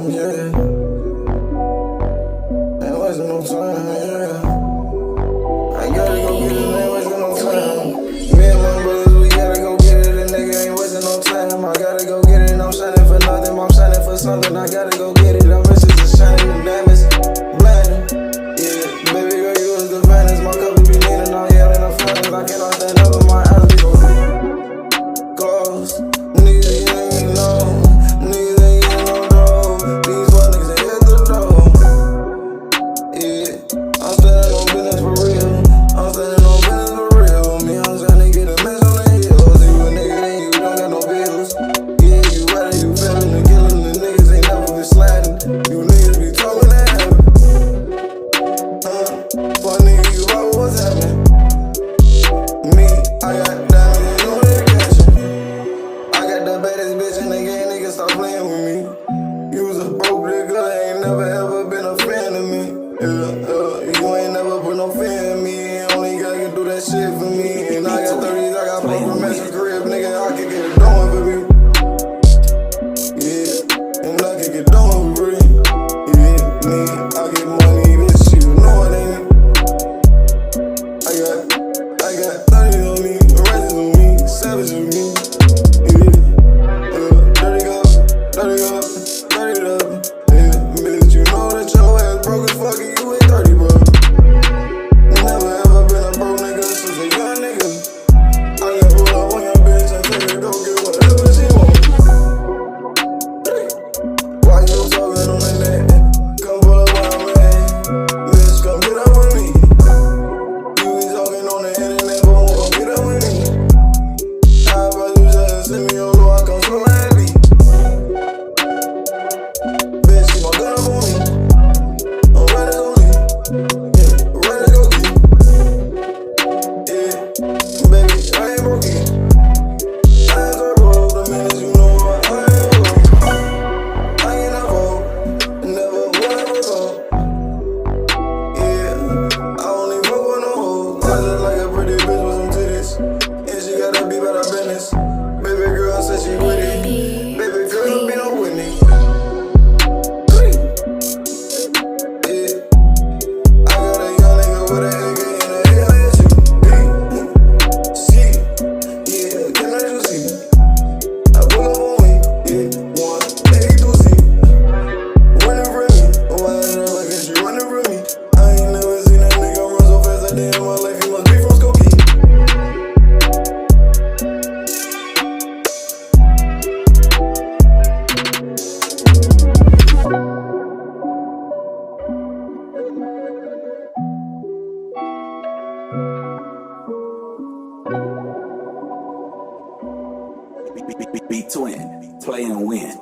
Yeah. Ain't wasting no time, yeah. I gotta go get it, ain't wasting no time. Me and my brothers, we gotta go get it, a nigga ain't wasting no time. I gotta go get it, I'm shining for nothing, I'm shining for something. I gotta go get it, I'm missing the shining, the diamonds, blinding. Yeah, baby girl, you was the finest. My cup be leaning on yelling, I'm feeling. I cannot stand up with my eyes be closed. Niggas ain't even know. Niggas ain't getting no dough. These fuck niggas ain't hit the door. Yeah, I'm standing on business for real. I'm standing on business for real. Me, I'm trying to get a mess on the hills. You a nigga, then you don't got no bills. Yeah, you better, you feeling the killing. The niggas ain't never been sliding. You niggas be talking that habit. Fuck nigga, you know what's happening. Me, I got diamonds and no dedication. I got the baddest bitch in the game, nigga, stop playing with me. You was a broke nigga, ain't never ever been a fan of me. You ain't never put no fear in me. Only God can do that shit for me. And I got 30s, I got proper matching crib, nigga, I can get it going for me. Yeah, and I can get done for free. Yeah, me, I get money, bitch, you know it ain't. I got 30 on me, rising on me, savage on me. Yeah, dirty up, dirty up, dirty up. Yeah, bitch, you know that your ass broke as fuck and you ain't 30, bro. Never ever been a broke nigga since a young nigga. I can pull up on your bitch and tell her go get whatever she want. Why you talking on the net? Come pull up where I'm at. Bitch, come get up with me. You be talking on the internet, but won't come get up with me. How about you just send me on low, I come so lightly. Bitch, keep my gun up on me. I'm ready to go leave. Yeah, ready to go get. Yeah, baby, I ain't broke it. I ain't so broke, the minute you know I ain't broke. I ain't never, never will ever go. Yeah, I only fuck with no hoes. I just like a pretty bitch with some titties, and she gotta be about her business. Baby girl said she with it. Baby girl be no with me. Yeah, I got a young nigga with an AK and a LBE. See, yeah, can I just see? I pull up on me, yeah, 182C. Running from me, why the hell I guess you running from me? I ain't never seen that nigga run so fast a day in my life. He must be from Skokie. Be twin, play and win.